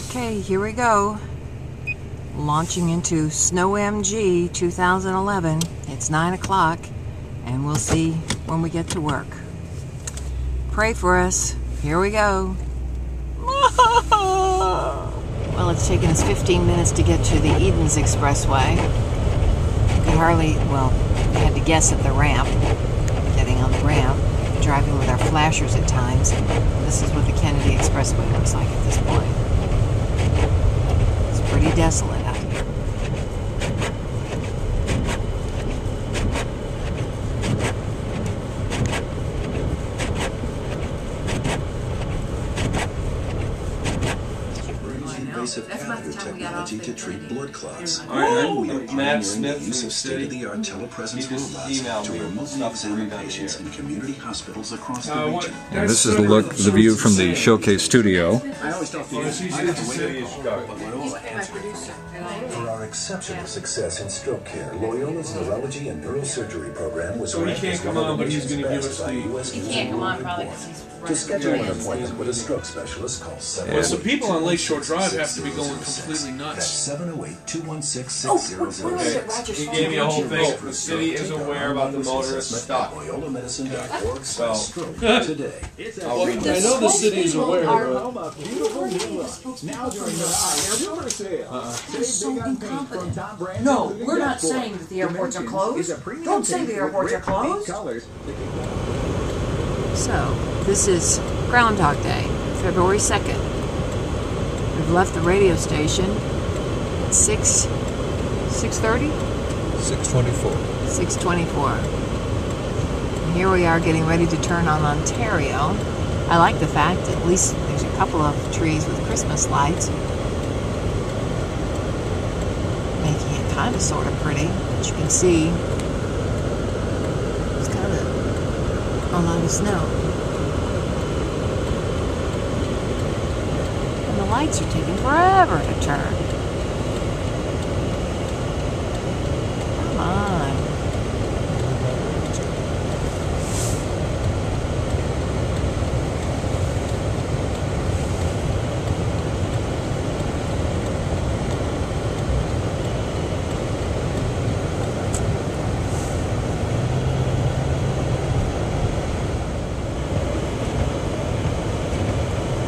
Okay, here we go. Launching into SnowMG 2011. It's 9 o'clock, and we'll see when we get to work. Pray for us. Here we go. Well, it's taken us 15 minutes to get to the Edens Expressway. You could hardly, well, we had to guess at the ramp, getting on the ramp, driving with our flashers at times. This is what the Kennedy Expressway looks like at this point. It's pretty desolate out here. Technology to treat blood clots. We are pioneering the use of state-of-the-art telepresence robots to remotely examine patients in community hospitals across the region. And this is the view from the Showcase studio. For our exceptional success in stroke care, Loyola's neurology and neurosurgery program was ranked as one of the nation's best by U.S. News and World Report. To schedule an appointment with a stroke specialist, call 708-216-6007. Well, so people on Lakeshore Drive have to be going completely nuts. That's 708-216-6007. He gave me a whole thing. The city is aware about the motorist stuff. LoyolaMedicine.org/stroke today. I know the city is aware, but Now during the airport sale. So incompetent. No, we're not saying that the airports are closed. Don't say the airports are closed. So, this is Groundhog Day, February 2nd. We've left the radio station at 6:30? 6:24. 6:24. And here we are getting ready to turn on Ontario. I like the fact that at least there's a couple of trees with Christmas lights, making it kind of sort of pretty. As you can see, it's kind of a lot of snow. And the lights are taking forever to turn. Come on.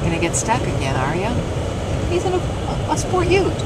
Gonna get stuck again, are you? He's in a sport ute.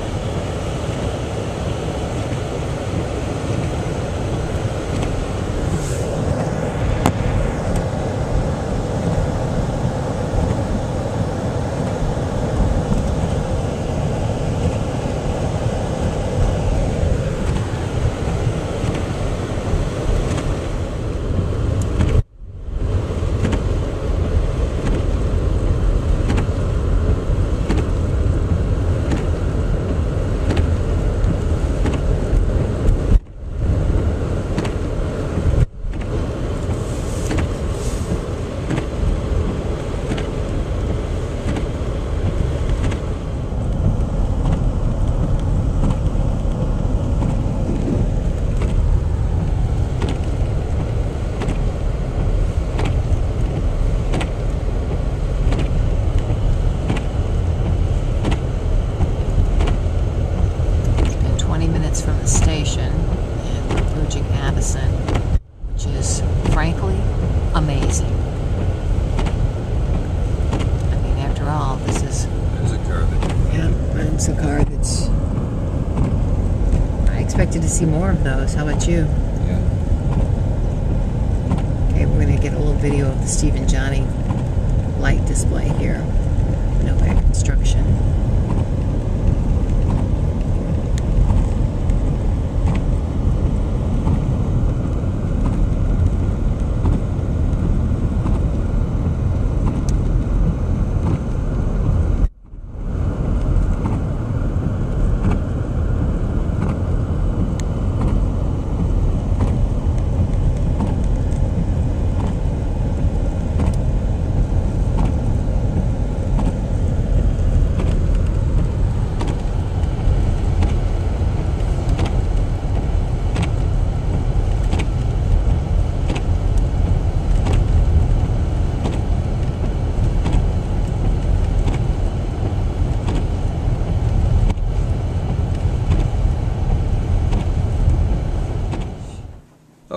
From the station and we're approaching Addison, which is frankly amazing. I mean, after all, this is There's a car it's a car that's, I expected to see more of those. How about you? Yeah. Okay, we're going to get a little video of the Steve and Johnny light display here. No bad construction.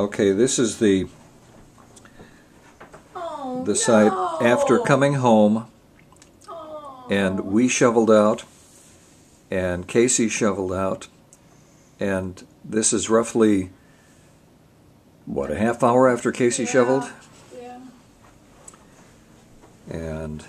Okay, this is the site after coming home, and we shoveled out, and Casey shoveled out, and this is roughly, what, a half hour after Casey shoveled? Yeah. And